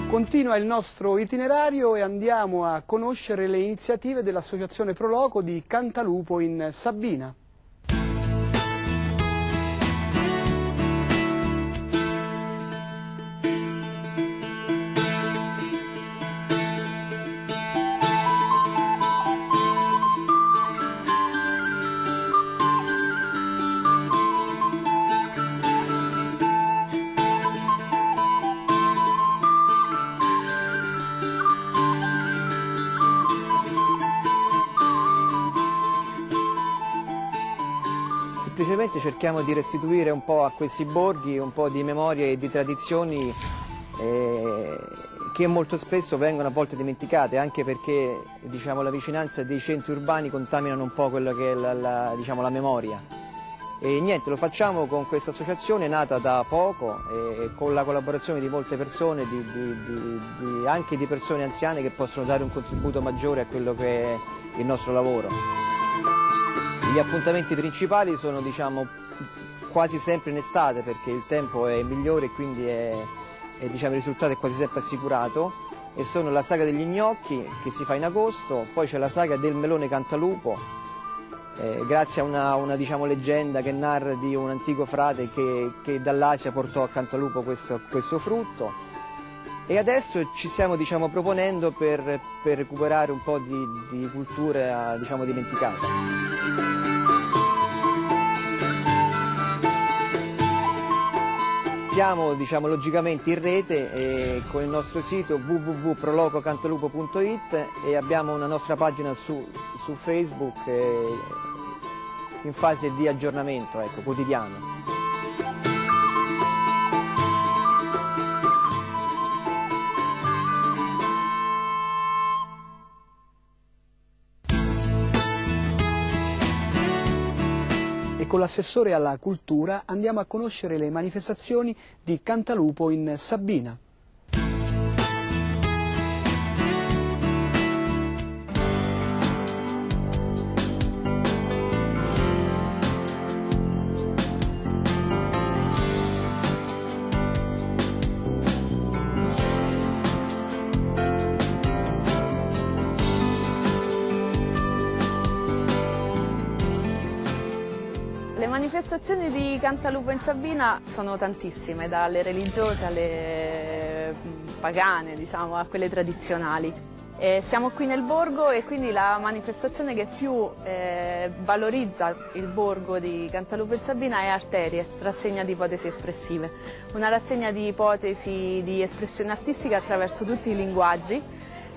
Continua il nostro itinerario e andiamo a conoscere le iniziative dell'Associazione Pro Loco di Cantalupo in Sabina. Semplicemente cerchiamo di restituire un po' a questi borghi un po' di memorie e di tradizioni che molto spesso vengono a volte dimenticate, anche perché la vicinanza dei centri urbani contaminano un po' quello che è la memoria. E niente, lo facciamo con questa associazione nata da poco e con la collaborazione di molte persone, anche di persone anziane che possono dare un contributo maggiore a quello che è il nostro lavoro. Gli appuntamenti principali sono quasi sempre in estate, perché il tempo è migliore e quindi il risultato è quasi sempre assicurato, e sono la sagra degli gnocchi che si fa in agosto, poi c'è la sagra del melone cantalupo, grazie a una leggenda che narra di un antico frate che dall'Asia portò a Cantalupo questo frutto, e adesso ci stiamo proponendo per recuperare un po' di cultura dimenticata. Siamo logicamente in rete con il nostro sito www.prolococantalupo.it e abbiamo una nostra pagina su Facebook in fase di aggiornamento, quotidiano. Con l'assessore alla cultura andiamo a conoscere le manifestazioni di Cantalupo in Sabina. Le manifestazioni di Cantalupo in Sabina sono tantissime, dalle religiose alle pagane, a quelle tradizionali. Siamo qui nel borgo e quindi la manifestazione che più valorizza il borgo di Cantalupo in Sabina è Arterie, rassegna di ipotesi espressive. Una rassegna di ipotesi di espressione artistica attraverso tutti i linguaggi,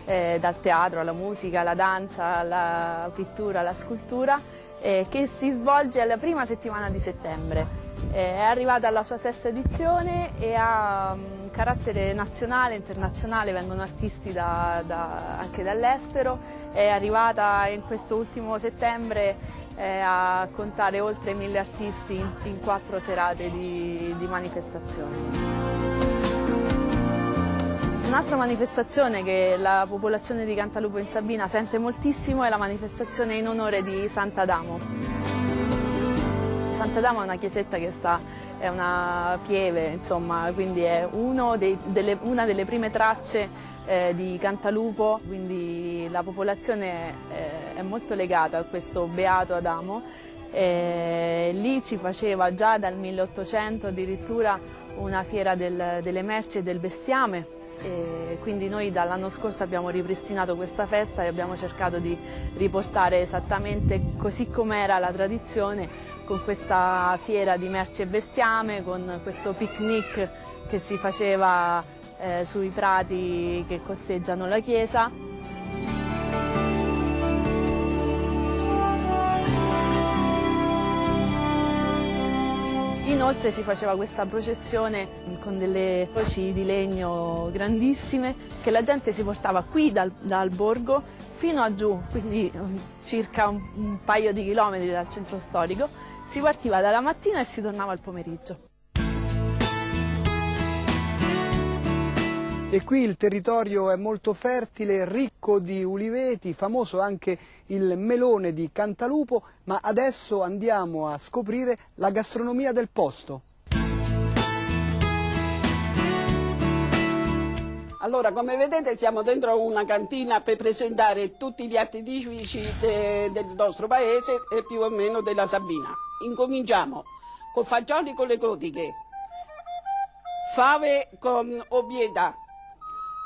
dal teatro alla musica, alla danza, alla pittura, alla scultura, che si svolge alla prima settimana di settembre. È arrivata alla sua 6ª edizione e ha carattere nazionale e internazionale, vengono artisti anche dall'estero. È arrivata in questo ultimo settembre a contare oltre 1000 artisti in 4 serate di manifestazioni. Un'altra manifestazione che la popolazione di Cantalupo in Sabina sente moltissimo è la manifestazione in onore di Sant'Adamo. Sant'Adamo è una chiesetta è una pieve, quindi è una delle prime tracce di Cantalupo, quindi la popolazione è molto legata a questo beato Adamo. Lì ci faceva già dal 1800 addirittura una fiera delle merci e del bestiame. E quindi noi dall'anno scorso abbiamo ripristinato questa festa e abbiamo cercato di riportare esattamente così com'era la tradizione, con questa fiera di merci e bestiame, con questo picnic che si faceva sui prati che costeggiano la chiesa. Inoltre si faceva questa processione con delle croci di legno grandissime che la gente si portava qui dal borgo fino a giù, quindi circa un paio di chilometri dal centro storico. Si partiva dalla mattina e si tornava al pomeriggio. E qui il territorio è molto fertile, ricco di uliveti, famoso anche il melone di Cantalupo, ma adesso andiamo a scoprire la gastronomia del posto. Allora, come vedete siamo dentro una cantina per presentare tutti i piatti tipici del nostro paese e più o meno della Sabina. Incominciamo con fagioli con le codiche, fave con obbieta,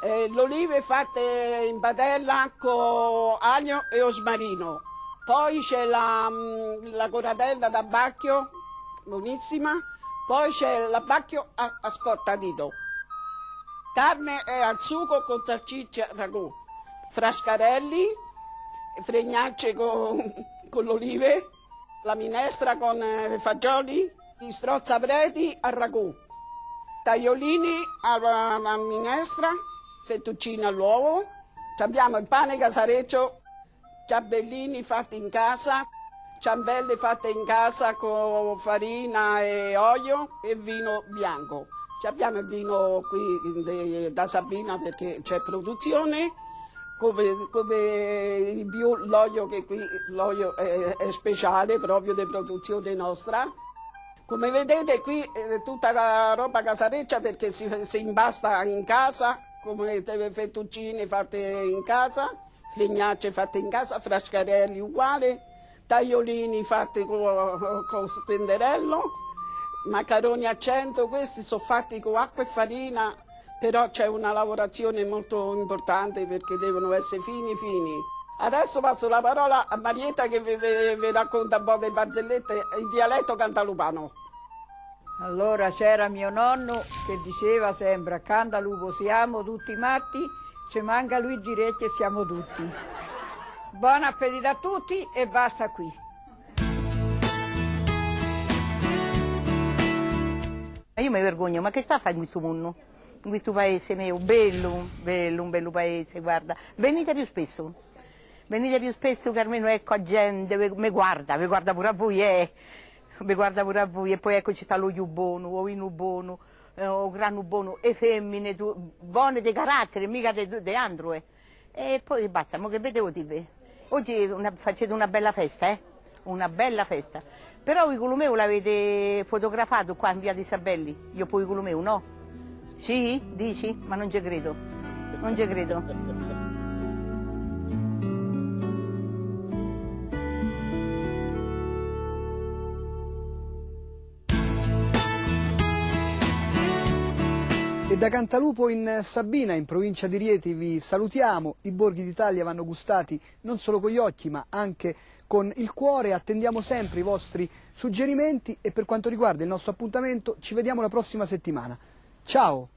le olive fatte in padella con aglio e rosmarino, poi c'è la coratella d'abbacchio, buonissima, poi c'è l'abbacchio a scottadito. Carne al sugo con salsiccia ragù, frascarelli, fregnacce con l'olive, la minestra con fagioli, gli strozzapreti al ragù, tagliolini alla minestra, fettuccine all'uovo, abbiamo il pane casareccio, ciambellini fatti in casa, ciambelle fatte in casa con farina e olio e vino bianco. Abbiamo il vino qui da Sabina perché c'è produzione, come in più l'olio che qui l'olio è speciale proprio di produzione nostra. Come vedete qui è tutta la roba casareccia perché si impasta in casa, come le fettuccine fatte in casa, fregnacce fatte in casa, frascarelli uguali, tagliolini fatti con stenderello. Macaroni a 100, questi sono fatti con acqua e farina, però c'è una lavorazione molto importante perché devono essere fini. Adesso passo la parola a Marietta che vi racconta un po' delle barzellette in dialetto cantalupano. Allora c'era mio nonno che diceva sempre: a Cantalupo siamo tutti matti, ci manca Luigi Recchi e siamo tutti. Buon appetito a tutti e basta qui. Io mi vergogno, ma che sta a fare in questo mondo? In questo paese mio, bello, un bello paese, guarda. Venite più spesso che almeno ecco la gente, mi guarda pure a voi, mi guarda pure a voi. E poi ecco ci sta lo buono, o vino buono, o grano buono, e femmine buone di carattere, mica di andro. E poi basta, ma che vedevo di voi? Oggi facete una bella festa, una bella festa. Però il culo meu l'avete fotografato qua in via di Sabelli? Io poi il culo meu, no? Sì? Dici? Ma non ci credo. Non ci credo. E da Cantalupo in Sabina, in provincia di Rieti, vi salutiamo. I borghi d'Italia vanno gustati non solo con gli occhi, ma anche con il cuore. Attendiamo sempre i vostri suggerimenti e per quanto riguarda il nostro appuntamento ci vediamo la prossima settimana. Ciao!